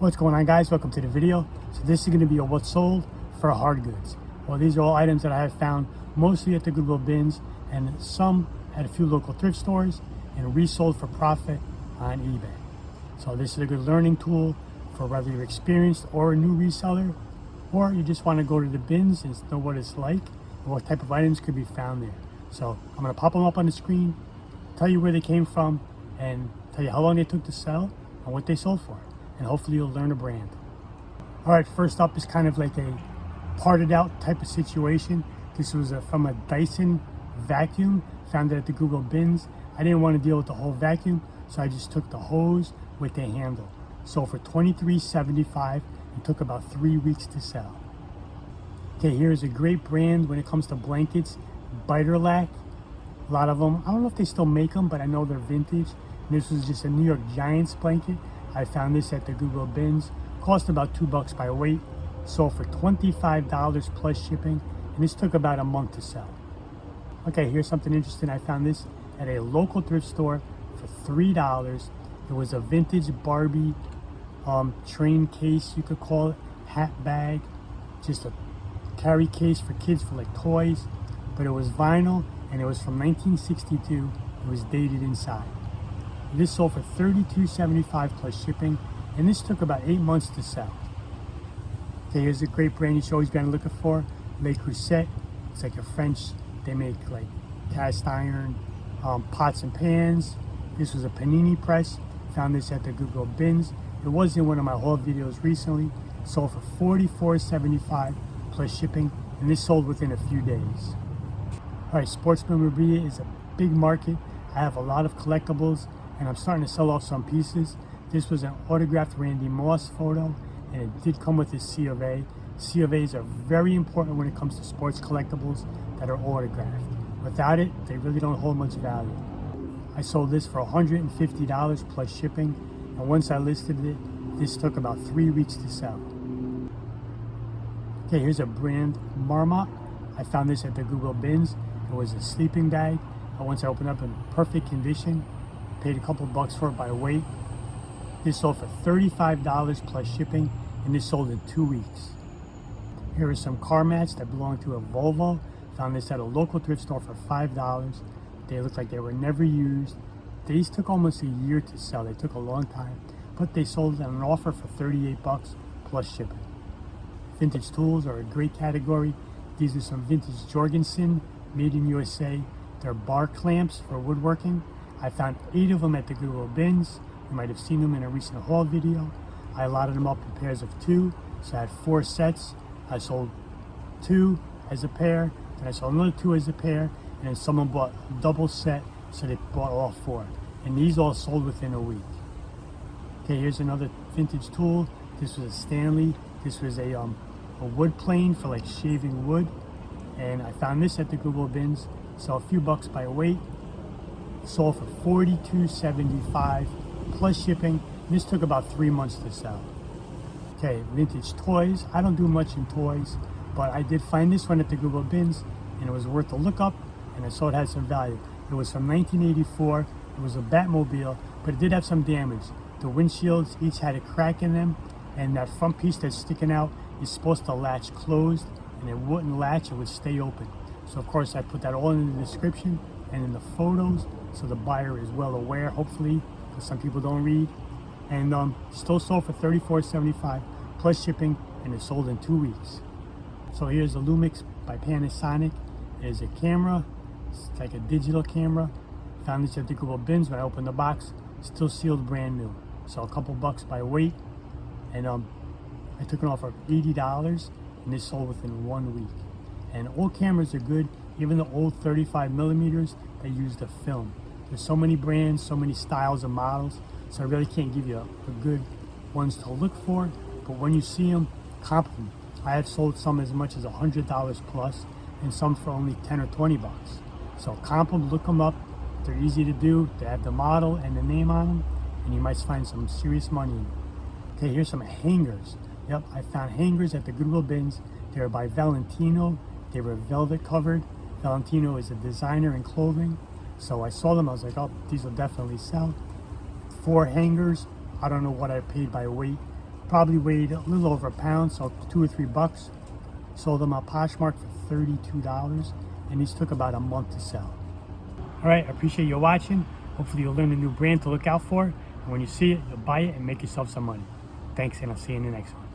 What's going on, guys? Welcome to the video. So this is going to be a what's sold for hard goods. Well, these are all items that I have found mostly at the Goodwill Bins and some at a few local thrift stores and resold for profit on eBay. So this is a good learning tool for whether you're experienced or a new reseller, or you just want to go to the bins and know what it's like and what type of items could be found there. So I'm going to pop them up on the screen, tell you where they came from, and tell you how long they took to sell and what they sold for. And hopefully you'll learn a brand. All right, first up is kind of like a parted out type of situation. This was from a Dyson Vacuum, found it at the Goodwill Bins. I didn't want to deal with the whole vacuum, so I just took the hose with the handle. Sold for $23.75 and took about 3 weeks to sell. Okay, here's a great brand when it comes to blankets, Lack. A lot of them, I don't know if they still make them, but I know they're vintage. And this was just a New York Giants blanket. I found this at the Goodwill Bins. Cost about $2 by weight. Sold for $25 plus shipping, and this took about a month to sell. Okay, here's something interesting. I found this at a local thrift store for $3. It was a vintage Barbie train case, you could call it, hat bag, just a carry case for kids for like toys, but it was vinyl and it was from 1962. It was dated inside. This sold for $32.75 plus shipping, and this took about 8 months to sell. Okay, here's a great brand you should always be on the lookout for, Le Creuset. It's like a French, they make like cast iron pots and pans. This was a panini press. Found this at the Goodwill Bins. It was in one of my haul videos recently. Sold for $44.75 plus shipping, and this sold within a few days. All right, sports memorabilia is a big market. I have a lot of collectibles, and I'm starting to sell off some pieces. This was an autographed Randy Moss photo, and it did come with a C of A. C of A's are very important when it comes to sports collectibles that are autographed. Without it, they really don't hold much value. I sold this for $150 plus shipping, and once I listed it, this took about 3 weeks to sell. Okay, here's a brand, Marmot. I found this at the Goodwill Bins. It was a sleeping bag. Once I opened up in perfect condition, paid a couple bucks for it by weight. This sold for $35 plus shipping, and this sold in 2 weeks. Here are some car mats that belong to a Volvo. Found this at a local thrift store for $5. They look like they were never used. These took almost a year to sell. They took a long time, but they sold at an offer for 38 bucks plus shipping. Vintage tools are a great category. These are some vintage Jorgensen, made in USA. They're bar clamps for woodworking. I found 8 of them at the Goodwill Bins. You might have seen them in a recent haul video. I allotted them up in pairs of 2, so I had 4 sets. I sold 2 as a pair, then I sold another 2 as a pair, and then someone bought a double set, so they bought all 4. And these all sold within a week. Okay, here's another vintage tool. This was a Stanley. This was a wood plane for like shaving wood, and I found this at the Goodwill Bins. So a few bucks by weight. Sold for $42.75 plus shipping. This took about 3 months to sell. Okay, vintage toys. I don't do much in toys, but I did find this one at the Goodwill Bins, and it was worth a look up, and I saw it had some value. It was from 1984. It was a Batmobile, but it did have some damage. The windshields each had a crack in them, and that front piece that's sticking out is supposed to latch closed, and it wouldn't latch, it would stay open. So of course I put that all in the description and in the photos, so the buyer is well aware, hopefully, because some people don't read. And still sold for $34.75 plus shipping, and it sold in 2 weeks. So here's the Lumix by Panasonic. It is a camera. It's like a digital camera. Found this at the Goodwill Bins when I opened the box. Still sealed, brand new. So a couple bucks by weight, and I took an offer of $80, and this sold within 1 week. And old cameras are good, even the old 35 millimeters, they use the film. There's so many brands, so many styles and models, so I really can't give you a good ones to look for, but when you see them, comp them. I have sold some as much as $100 plus, and some for only 10 or 20 bucks. So comp them, look them up. They're easy to do. They have the model and the name on them, and you might find some serious money in them. Okay, here's some hangers. Yep, I found hangers at the Goodwill Bins. They were by Valentino. They were velvet covered. Valentino is a designer in clothing. So I saw them, I was like, oh, these will definitely sell. 4 hangers. I don't know what I paid by weight. probably weighed a little over a pound, so $2 or $3. Sold them at Poshmark for $32, and these took about a month to sell. All right, I appreciate you watching. Hopefully you'll learn a new brand to look out for, and when you see it, you'll buy it and make yourself some money. Thanks, and I'll see you in the next one.